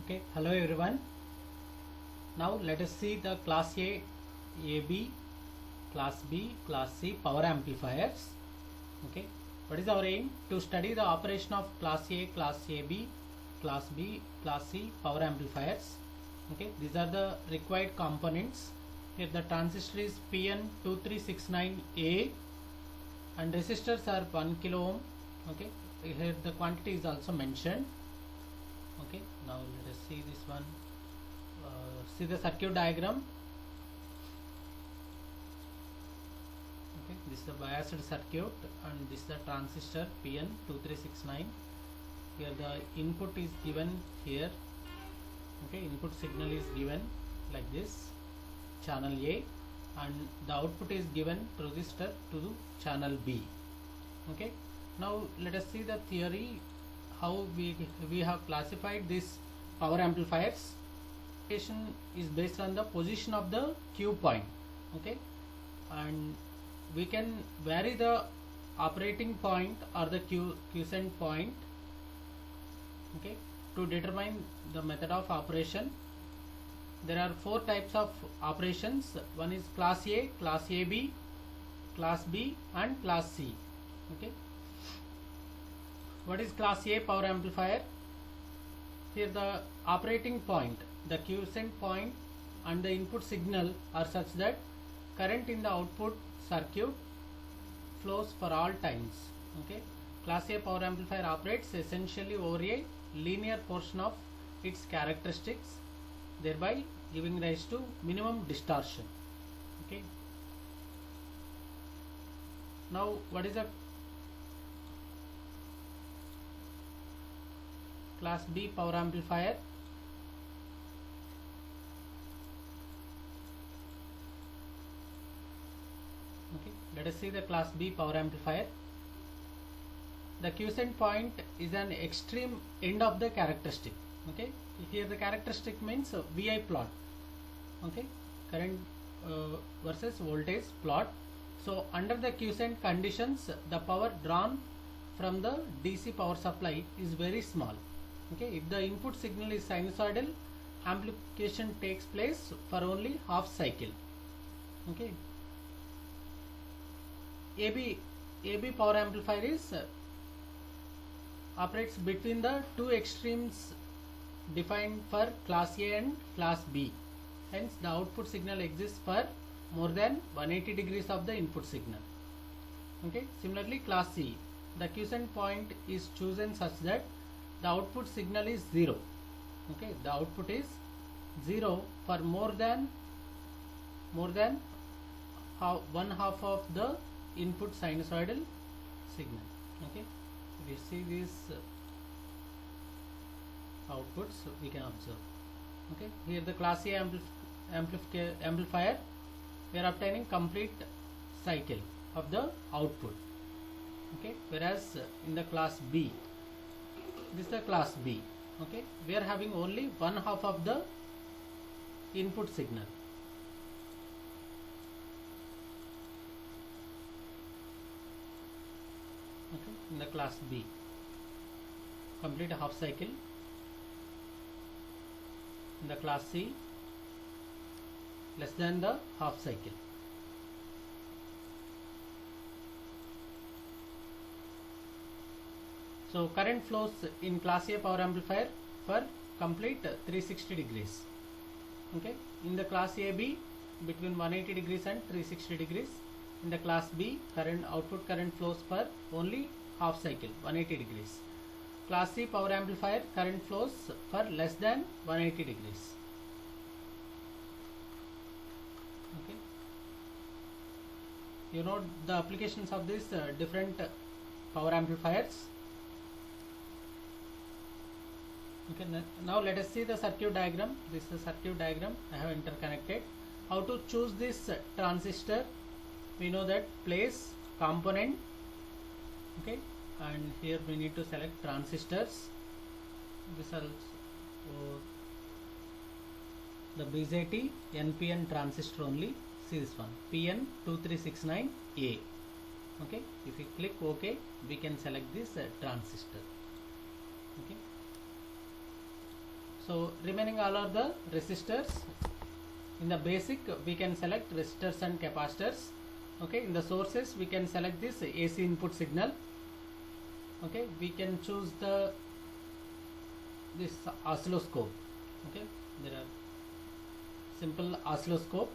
Okay, hello everyone. Now let us see the class A, AB, class B, class C power amplifiers. Okay, what is our aim? To study the operation of class A, class AB, class B, class C power amplifiers. Okay, these are the required components. Here the transistor is PN2369A and resistors are 1 kilo ohm. Okay, here the quantity is also mentioned. Okay, now let us see this one. See the circuit diagram. Okay, this is the biased circuit and this is the transistor PN2369. Here the input is given here. Okay, input signal is given like this, channel A, and the output is given through this to channel B. Okay, now let us see the theory, how we have classified these power amplifiers. Is based on the position of the Q point. Okay, and we can vary the operating point or the quiescent point, okay, to determine the method of operation. There are 4 types of operations. One is class A, class AB, class B and class C. Okay, what is class A power amplifier? Here the operating point, the quiescent point and the input signal are such that current in the output circuit flows for all times. Okay, class A power amplifier operates essentially over a linear portion of its characteristics, thereby giving rise to minimum distortion. Okay, now what is a class B power amplifier? Okay, let us see the class B power amplifier. The quiescent point is an extreme end of the characteristic. Okay, here the characteristic means VI plot. Okay, current versus voltage plot. So under the quiescent conditions, the power drawn from the DC power supply is very small. Okay, if the input signal is sinusoidal, amplification takes place for only half cycle. Okay, AB power amplifier is operates between the two extremes defined for class A and class B. Hence the output signal exists for more than 180 degrees of the input signal. Okay, similarly class C, the quiescent point is chosen such that the output signal is 0. Okay, the output is 0 for more than one half of the input sinusoidal signal. Okay, if you see these outputs, we can observe. Okay, here the class A amplifier, we are obtaining complete cycle of the output. Okay, whereas in the class B, this is the class B. Okay, we are having only one half of the input signal. Okay, in the class B, complete half cycle. In the class C, less than the half cycle. So current flows in class A power amplifier for complete 360 degrees. Okay, in the class AB between 180 degrees and 360 degrees. In the class B, output current flows for only half cycle, 180 degrees. Class C power amplifier, current flows for less than 180 degrees. Okay, you know the applications of these different power amplifiers. Okay, now let us see the circuit diagram. This is the circuit diagram I have interconnected. How to choose this transistor? We know that place, component. Okay, and here we need to select transistors. This are the BJT NPN transistor only. See this one, PN2369A. Okay, if you click OK, we can select this transistor. Okay, So remaining all are the resistors. In the basic we can select resistors and capacitors. Okay, in the sources we can select this AC input signal. Okay, we can choose this oscilloscope. Okay, there are simple oscilloscope.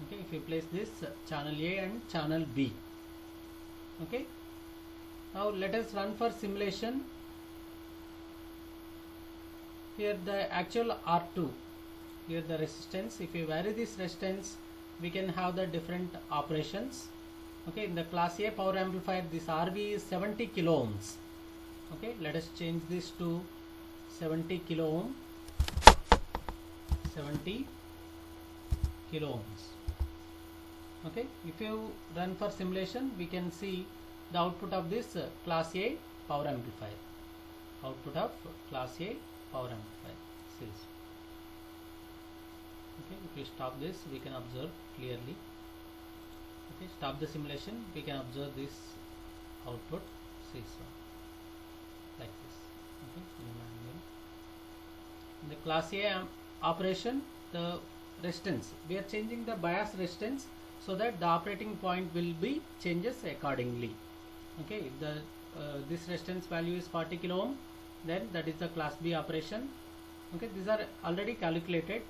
Okay, if you place this channel A and channel B. Okay, now let us run for simulation. Here the actual R2, here the resistance. If you vary this resistance, we can have the different operations. Okay, in the class A power amplifier, this RV is 70 kilo ohms. Okay, let us change this to 70 kilo ohm. 70 kilo ohms. Okay, if you run for simulation, we can see the output of this class A power amplifier. Output of class A power amplifier. Says. Okay, if we stop this, we can observe clearly. Okay, stop the simulation, we can observe this output. See, so like this. Okay, in the class A operation, the resistance, we are changing the bias resistance so that the operating point will be changes accordingly. Okay, if the this resistance value is 40 kilo ohm, then that is the class B operation. Okay, these are already calculated,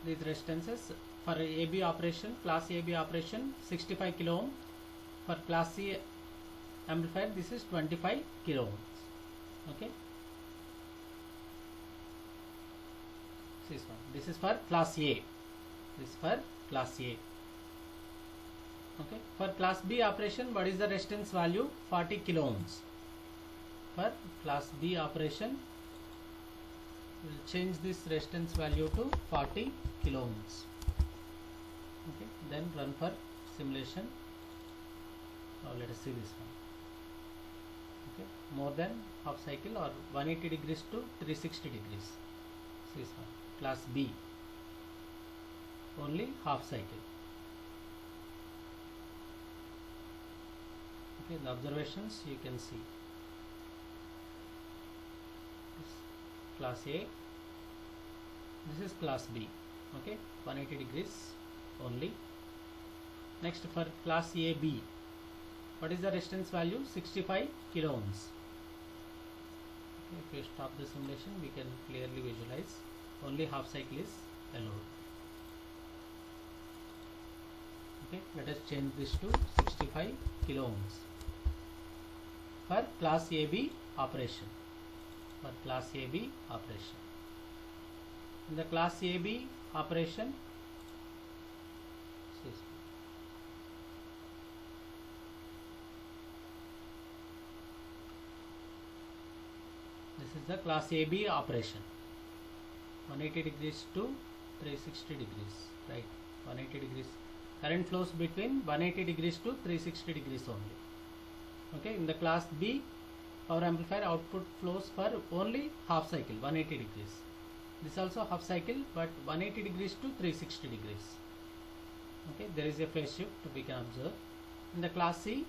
these resistances. For AB operation, class AB operation 65 kilo ohm. For class C amplifier, this is 25 kilo ohms. Okay, this is for class A. This is for class A. Okay, for class B operation, what is the resistance value? 40 kilo ohms. For class B operation, we will change this resistance value to 40 kilo ohms. Okay, then run for simulation. Now let us see this one. Okay, more than half cycle or 180 degrees to 360 degrees. See this one, class B, only half cycle. Okay, the observations you can see. This class A, this is class B. Okay, 180 degrees only. Next, for class AB, what is the resistance value? 65 kilo ohms. Okay, if we stop the simulation, we can clearly visualize. Only half cycle is allowed. Okay, let us change this to 65 kilo ohms for class AB operation. For class AB operation. In the class AB operation, this is the class AB operation. 180 degrees to 360 degrees, right? 180 degrees. Current flows between 180 degrees to 360 degrees only. Okay, in the class B power amplifier, output flows for only half cycle, 180 degrees. This also half cycle, but 180 degrees to 360 degrees. Okay, there is a phase shift we can observe. In the class C,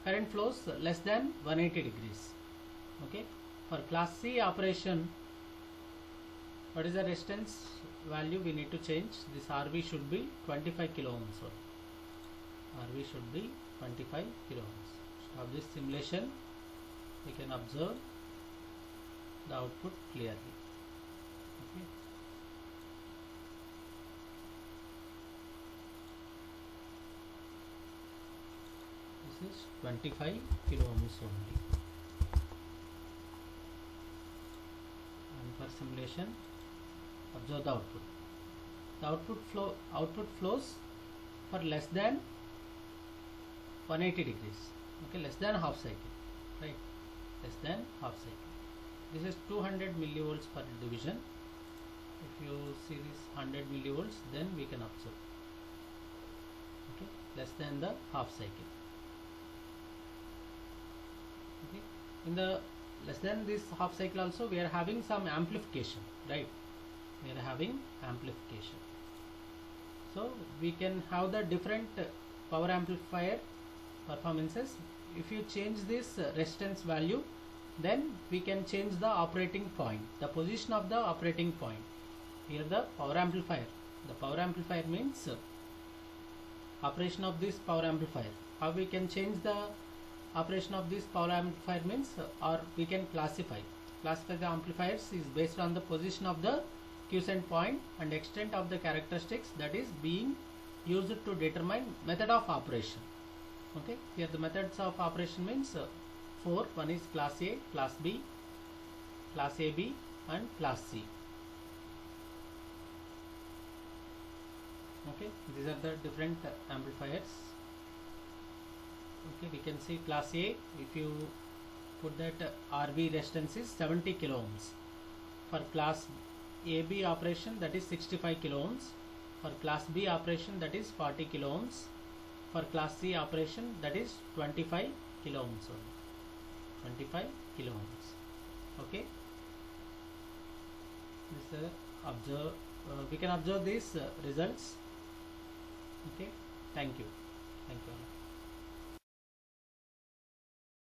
current flows less than 180 degrees. Okay, for class C operation, what is the resistance value we need to change? This RV should be 25 kilo ohms. RV should be 25 kilo ohms. Stop this simulation, we can observe the output clearly. Okay. This is 25 kilo ohms only. And for simulation, observe the output. The output flows for less than 180 degrees. Okay, less than half cycle, right? Less than half cycle. This is 200 millivolts per division. If you see this 100 millivolts, then we can observe. Okay, less than the half cycle. Okay, in the less than this half cycle also, we are having some amplification, right? We are having amplification. So we can have the different power amplifier performances. If you change this resistance value then we can change the operating point, the position of the operating point. Here the power amplifier. The power amplifier means operation of this power amplifier. How we can change the operation of this power amplifier means, or we can classify the amplifiers is based on the position of the quiescent point and extent of the characteristics that is being used to determine method of operation. Okay, here the methods of operation means four. One is class A, class B, class AB and class C. Okay, these are the different amplifiers. Okay, we can see class A. If you put that RV resistance is 70 kilo ohms. For class AB operation, that is 65 kilo ohms. For class B operation, that is 40 kilo ohms. For class C operation, that is 25 kilo ohms only. 25 kilo ohms. Okay, this observe. We can observe these results. Okay, thank you all.